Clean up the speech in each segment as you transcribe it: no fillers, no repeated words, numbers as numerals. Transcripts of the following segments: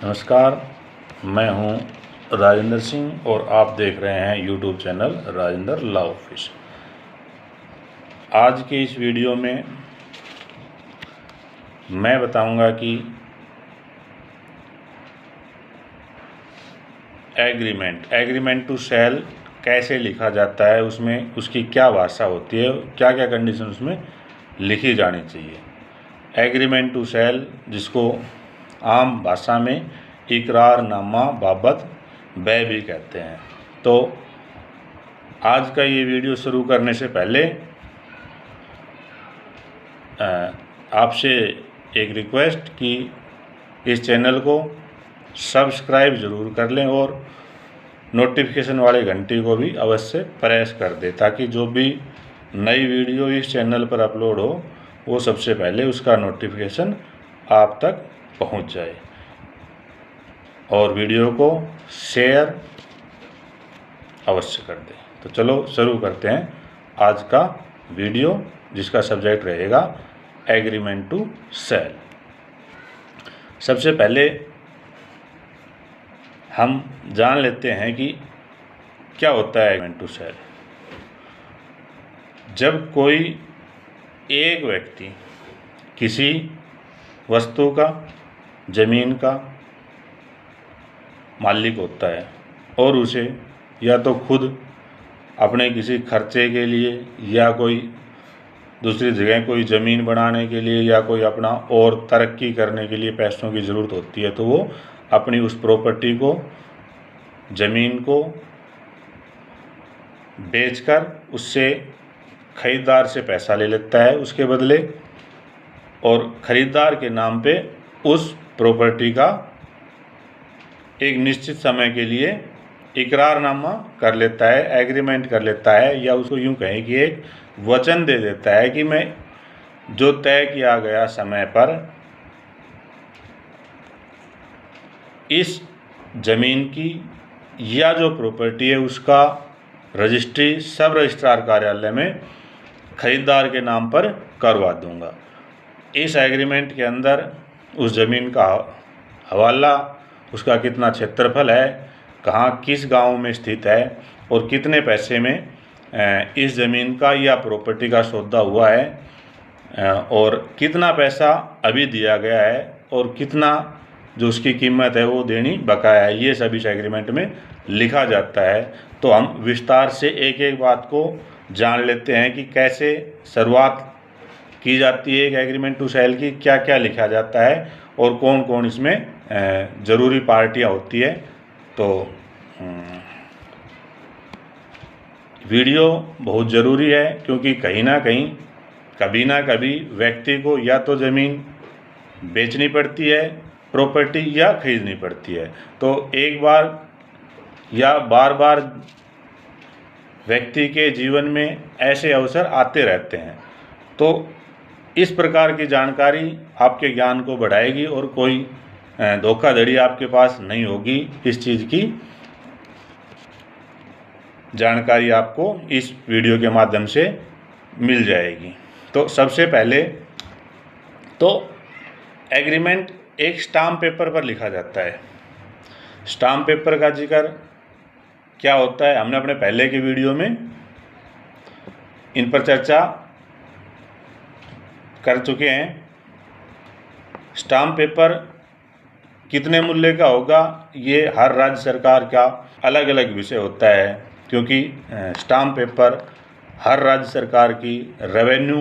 नमस्कार, मैं हूं राजेंद्र सिंह और आप देख रहे हैं YouTube channel Rajendra law office. आज के इस वीडियो में मैं बताऊंगा कि एग्रीमेंट टू सेल कैसे लिखा जाता है, उसमें उसकी क्या भाषा होती है, क्या क्या कंडीशन उसमें लिखी जानी चाहिए। एग्रीमेंट टू सेल, जिसको आम भाषा में इकरारनामा बाबत बै भी कहते हैं। तो आज का ये वीडियो शुरू करने से पहले आपसे एक रिक्वेस्ट कि इस चैनल को सब्सक्राइब ज़रूर कर लें और नोटिफिकेशन वाले घंटी को भी अवश्य प्रेस कर दें, ताकि जो भी नई वीडियो इस चैनल पर अपलोड हो वो सबसे पहले उसका नोटिफिकेशन आप तक पहुंच जाए। और वीडियो को शेयर अवश्य कर दें। तो चलो शुरू करते हैं आज का वीडियो, जिसका सब्जेक्ट रहेगा एग्रीमेंट टू सेल। सबसे पहले हम जान लेते हैं कि क्या होता है एग्रीमेंट टू सेल। जब कोई एक व्यक्ति किसी वस्तु का, ज़मीन का मालिक होता है और उसे या तो खुद अपने किसी खर्चे के लिए या कोई दूसरी जगह कोई ज़मीन बनाने के लिए या कोई अपना और तरक्की करने के लिए पैसों की ज़रूरत होती है, तो वो अपनी उस प्रॉपर्टी को, ज़मीन को बेचकर उससे खरीदार से पैसा ले लेता है उसके बदले, और खरीदार के नाम पे उस प्रॉपर्टी का एक निश्चित समय के लिए इकरारनामा कर लेता है, एग्रीमेंट कर लेता है, या उसको यूँ कहें कि एक वचन दे देता है कि मैं जो तय किया गया समय पर इस ज़मीन की या जो प्रॉपर्टी है उसका रजिस्ट्री सब रजिस्ट्रार कार्यालय में खरीदार के नाम पर करवा दूंगा। इस एग्रीमेंट के अंदर उस ज़मीन का हवाला, उसका कितना क्षेत्रफल है, कहाँ किस गांव में स्थित है और कितने पैसे में इस ज़मीन का या प्रॉपर्टी का सौदा हुआ है, और कितना पैसा अभी दिया गया है और कितना जो उसकी कीमत है वो देनी बकाया है, ये सब इस एग्रीमेंट में लिखा जाता है। तो हम विस्तार से एक एक बात को जान लेते हैं कि कैसे शुरुआत की जाती है एक एग्रीमेंट टू सेल की, क्या क्या लिखा जाता है और कौन कौन इसमें ज़रूरी पार्टियां होती है। तो वीडियो बहुत ज़रूरी है, क्योंकि कहीं ना कहीं कभी ना कभी व्यक्ति को या तो ज़मीन बेचनी पड़ती है, प्रॉपर्टी, या खरीदनी पड़ती है। तो एक बार या बार बार व्यक्ति के जीवन में ऐसे अवसर आते रहते हैं। तो इस प्रकार की जानकारी आपके ज्ञान को बढ़ाएगी और कोई धोखाधड़ी आपके पास नहीं होगी। इस चीज़ की जानकारी आपको इस वीडियो के माध्यम से मिल जाएगी। तो सबसे पहले तो एग्रीमेंट एक स्टाम्प पेपर पर लिखा जाता है। स्टाम्प पेपर का जिक्र क्या होता है हमने अपने पहले के वीडियो में इन पर चर्चा कर चुके हैं। स्टाम्प पेपर कितने मूल्य का होगा, ये हर राज्य सरकार का अलग अलग विषय होता है, क्योंकि स्टाम्प पेपर हर राज्य सरकार की रेवेन्यू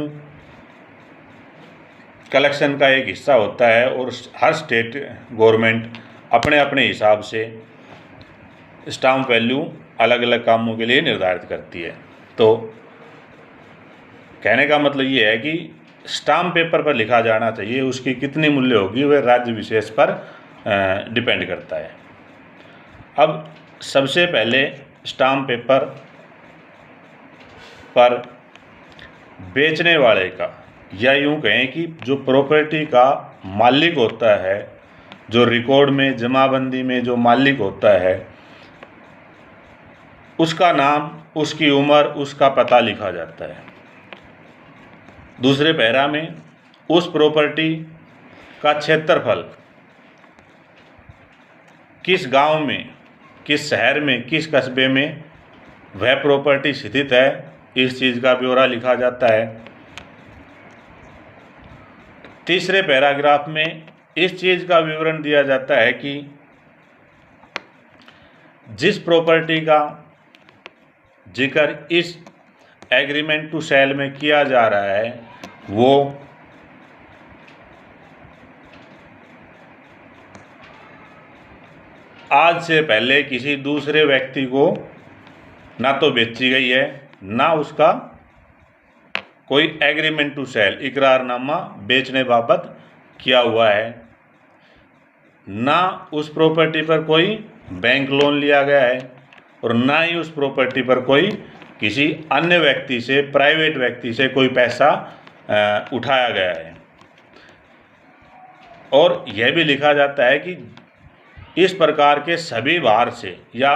कलेक्शन का एक हिस्सा होता है और हर स्टेट गवर्नमेंट अपने अपने हिसाब से स्टाम्प वैल्यू अलग अलग कामों के लिए निर्धारित करती है। तो कहने का मतलब ये है कि स्टाम्प पेपर पर लिखा जाना चाहिए, उसकी कितनी मूल्य होगी वह राज्य विशेष पर डिपेंड करता है। अब सबसे पहले स्टाम्प पेपर पर बेचने वाले का, या यूँ कहें कि जो प्रॉपर्टी का मालिक होता है, जो रिकॉर्ड में जमाबंदी में जो मालिक होता है, उसका नाम, उसकी उम्र, उसका पता लिखा जाता है। दूसरे पैरा में उस प्रॉपर्टी का क्षेत्रफल किस गांव में, किस शहर में, किस कस्बे में वह प्रॉपर्टी स्थित है, इस चीज़ का ब्यौरा लिखा जाता है। तीसरे पैराग्राफ में इस चीज़ का विवरण दिया जाता है कि जिस प्रॉपर्टी का जिक्र इस एग्रीमेंट टू सेल में किया जा रहा है वो आज से पहले किसी दूसरे व्यक्ति को ना तो बेची गई है, ना उसका कोई एग्रीमेंट टू सेल इकरारनामा बेचने बाबत किया हुआ है, ना उस प्रॉपर्टी पर कोई बैंक लोन लिया गया है और ना ही उस प्रॉपर्टी पर कोई किसी अन्य व्यक्ति से, प्राइवेट व्यक्ति से कोई पैसा उठाया गया है। और यह भी लिखा जाता है कि इस प्रकार के सभी बाहर से या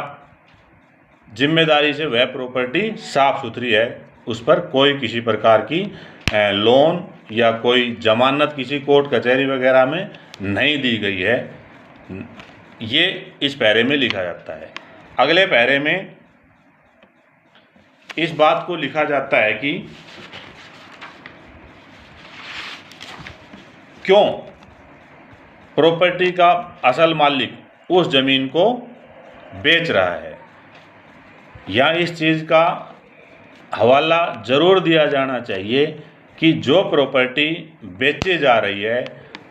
जिम्मेदारी से वह प्रॉपर्टी साफ सुथरी है, उस पर कोई किसी प्रकार की लोन या कोई जमानत किसी कोर्ट कचहरी वगैरह में नहीं दी गई है। ये इस पैरे में लिखा जाता है। अगले पैरे में इस बात को लिखा जाता है कि क्यों प्रॉपर्टी का असल मालिक उस जमीन को बेच रहा है, या इस चीज़ का हवाला ज़रूर दिया जाना चाहिए कि जो प्रॉपर्टी बेची जा रही है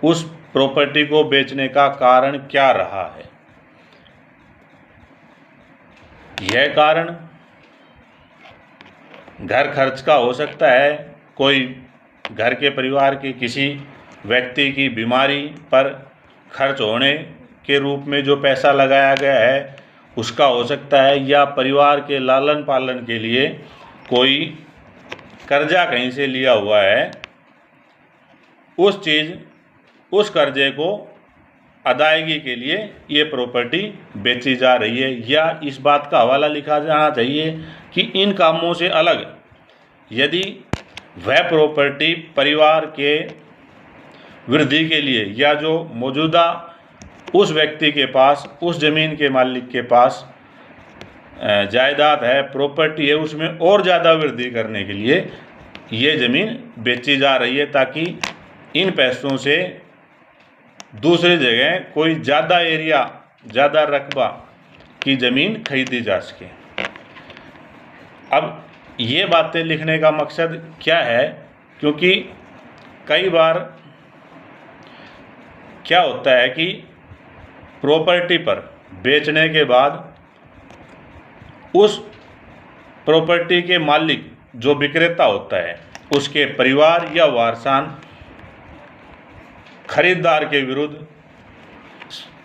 उस प्रॉपर्टी को बेचने का कारण क्या रहा है। यह कारण घर खर्च का हो सकता है, कोई घर के परिवार के किसी व्यक्ति की बीमारी पर खर्च होने के रूप में जो पैसा लगाया गया है उसका हो सकता है, या परिवार के लालन पालन के लिए कोई कर्जा कहीं से लिया हुआ है, उस कर्जे को अदायगी के लिए ये प्रॉपर्टी बेची जा रही है। या इस बात का हवाला लिखा जाना चाहिए कि इन कामों से अलग यदि वह प्रॉपर्टी परिवार के वृद्धि के लिए या जो मौजूदा उस व्यक्ति के पास, उस ज़मीन के मालिक के पास जायदाद है, प्रॉपर्टी है, उसमें और ज़्यादा वृद्धि करने के लिए ये ज़मीन बेची जा रही है, ताकि इन पैसों से दूसरी जगह कोई ज़्यादा एरिया, ज़्यादा रकबा की ज़मीन खरीदी जा सके। अब ये बातें लिखने का मकसद क्या है, क्योंकि कई बार क्या होता है कि प्रॉपर्टी पर बेचने के बाद उस प्रॉपर्टी के मालिक जो विक्रेता होता है उसके परिवार या वारसान खरीदार के विरुद्ध,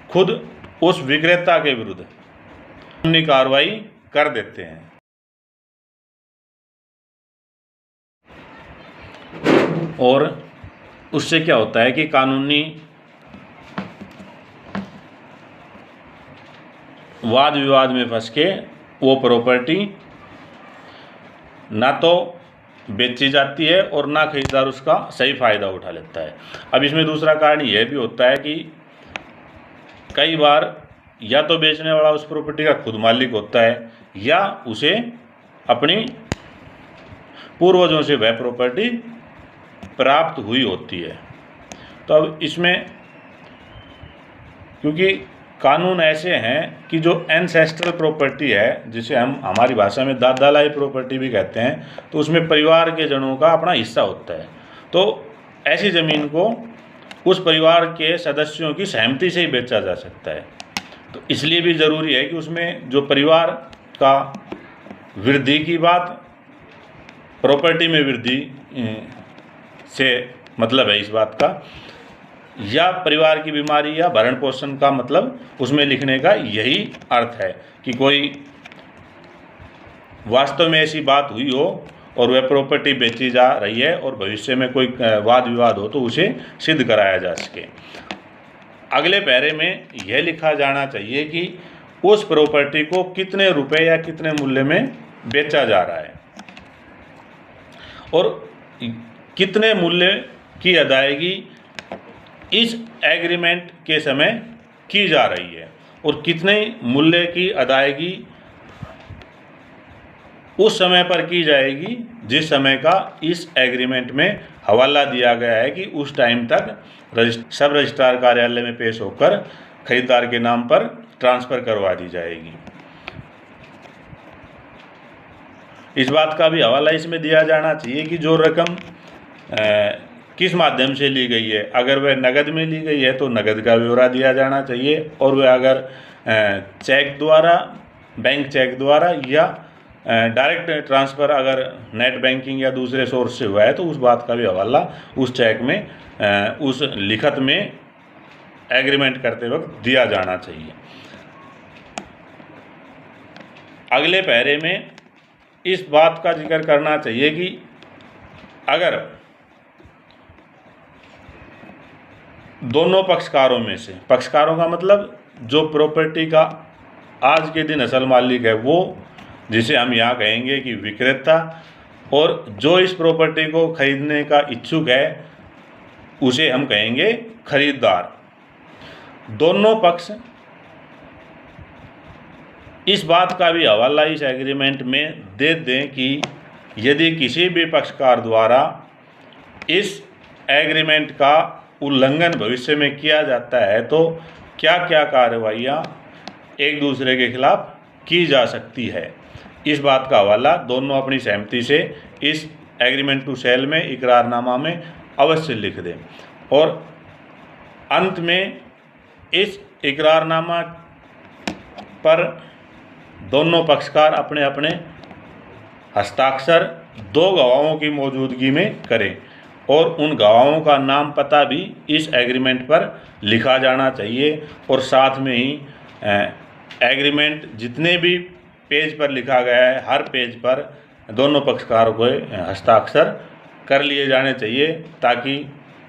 खुद उस विक्रेता के विरुद्ध कानूनी कार्रवाई कर देते हैं। और उससे क्या होता है कि कानूनी वाद विवाद में फंस के वो प्रॉपर्टी ना तो बेची जाती है और ना खरीदार उसका सही फ़ायदा उठा लेता है। अब इसमें दूसरा कारण यह भी होता है कि कई बार या तो बेचने वाला उस प्रॉपर्टी का खुद मालिक होता है, या उसे अपनी पूर्वजों से वह प्रॉपर्टी प्राप्त हुई होती है। तो अब इसमें क्योंकि कानून ऐसे हैं कि जो एंसेस्ट्रल प्रॉपर्टी है, जिसे हम हमारी भाषा में दादालाई प्रॉपर्टी भी कहते हैं, तो उसमें परिवार के जनों का अपना हिस्सा होता है। तो ऐसी ज़मीन को उस परिवार के सदस्यों की सहमति से ही बेचा जा सकता है। तो इसलिए भी ज़रूरी है कि उसमें जो परिवार का वृद्धि की बात, प्रॉपर्टी में वृद्धि से मतलब है इस बात का, या परिवार की बीमारी या भरण पोषण का मतलब उसमें लिखने का यही अर्थ है कि कोई वास्तव में ऐसी बात हुई हो और वह प्रॉपर्टी बेची जा रही है और भविष्य में कोई वाद विवाद हो तो उसे सिद्ध कराया जा सके। अगले पैरे में यह लिखा जाना चाहिए कि उस प्रॉपर्टी को कितने रुपए या कितने मूल्य में बेचा जा रहा है और कितने मूल्य की अदायगी इस एग्रीमेंट के समय की जा रही है। और कितने मूल्य की अदायगी उस समय पर की जाएगी जिस समय का इस एग्रीमेंट में हवाला दिया गया है कि उस टाइम तक सब रजिस्ट्रार कार्यालय में पेश होकर खरीदार के नाम पर ट्रांसफ़र करवा दी जाएगी। इस बात का भी हवाला इसमें दिया जाना चाहिए कि जो रकम किस माध्यम से ली गई है। अगर वह नगद में ली गई है तो नगद का ब्यौरा दिया जाना चाहिए, और वह अगर चेक द्वारा, बैंक चेक द्वारा या डायरेक्ट ट्रांसफ़र अगर नेट बैंकिंग या दूसरे सोर्स से हुआ है तो उस बात का भी हवाला उस चेक में, उस लिखत में एग्रीमेंट करते वक्त दिया जाना चाहिए। अगले पैरे में इस बात का जिक्र करना चाहिए कि अगर दोनों पक्षकारों में से, पक्षकारों का मतलब जो प्रॉपर्टी का आज के दिन असल मालिक है वो, जिसे हम यहाँ कहेंगे कि विक्रेता, और जो इस प्रॉपर्टी को खरीदने का इच्छुक है उसे हम कहेंगे खरीदार, दोनों पक्ष इस बात का भी हवाला इस एग्रीमेंट में दे दें कि यदि किसी भी पक्षकार द्वारा इस एग्रीमेंट का उल्लंघन भविष्य में किया जाता है तो क्या क्या कार्रवाइयाँ एक दूसरे के खिलाफ की जा सकती है। इस बात का हवाला दोनों अपनी सहमति से इस एग्रीमेंट टू सेल में, इकरारनामा में अवश्य लिख दें। और अंत में इस इकरारनामा पर दोनों पक्षकार अपने अपने हस्ताक्षर 2 गवाहों की मौजूदगी में करें, और उन गवाहों का नाम पता भी इस एग्रीमेंट पर लिखा जाना चाहिए। और साथ में ही एग्रीमेंट जितने भी पेज पर लिखा गया है हर पेज पर दोनों पक्षकारों को हस्ताक्षर कर लिए जाने चाहिए, ताकि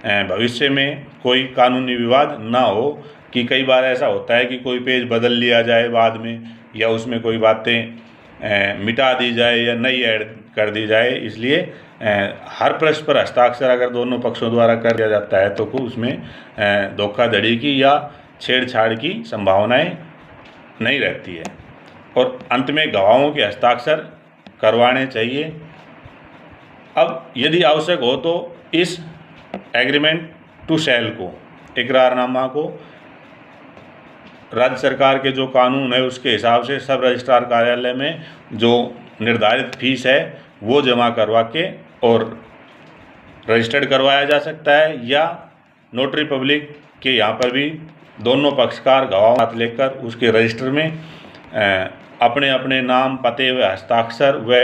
भविष्य में कोई कानूनी विवाद ना हो। कि कई बार ऐसा होता है कि कोई पेज बदल लिया जाए बाद में, या उसमें कोई बातें मिटा दी जाए या नई ऐड कर दी जाए। इसलिए हर पृष्ठ पर हस्ताक्षर अगर दोनों पक्षों द्वारा कर दिया जाता है तो उसमें धोखाधड़ी की या छेड़छाड़ की संभावनाएं नहीं रहती है। और अंत में गवाहों के हस्ताक्षर करवाने चाहिए। अब यदि आवश्यक हो तो इस एग्रीमेंट टू सेल को, इकरारनामा को, राज्य सरकार के जो कानून है उसके हिसाब से सब रजिस्ट्रार कार्यालय में जो निर्धारित फीस है वो जमा करवा के और रजिस्टर्ड करवाया जा सकता है, या नोटरी पब्लिक के यहाँ पर भी दोनों पक्षकार गवाह हाथ लेकर उसके रजिस्टर में अपने अपने नाम, पते व हस्ताक्षर व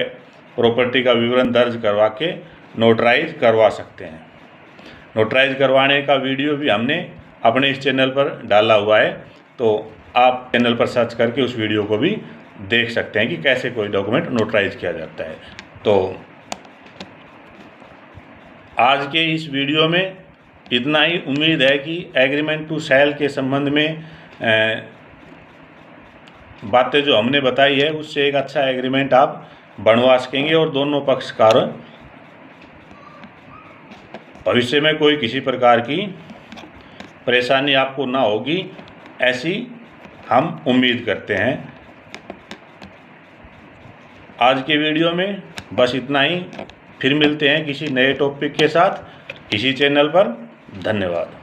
प्रॉपर्टी का विवरण दर्ज करवा के नोटराइज करवा सकते हैं। नोटराइज करवाने का वीडियो भी हमने अपने इस चैनल पर डाला हुआ है, तो आप चैनल पर सर्च करके उस वीडियो को भी देख सकते हैं कि कैसे कोई डॉक्यूमेंट नोटराइज किया जाता है। तो आज के इस वीडियो में इतना ही। उम्मीद है कि एग्रीमेंट टू सेल के संबंध में बातें जो हमने बताई है उससे एक अच्छा एग्रीमेंट आप बनवा सकेंगे, और दोनों पक्षकार भविष्य में कोई किसी प्रकार की परेशानी आपको ना होगी, ऐसी हम उम्मीद करते हैं। आज के वीडियो में बस इतना ही। फिर मिलते हैं किसी नए टॉपिक के साथ इसी चैनल पर। धन्यवाद।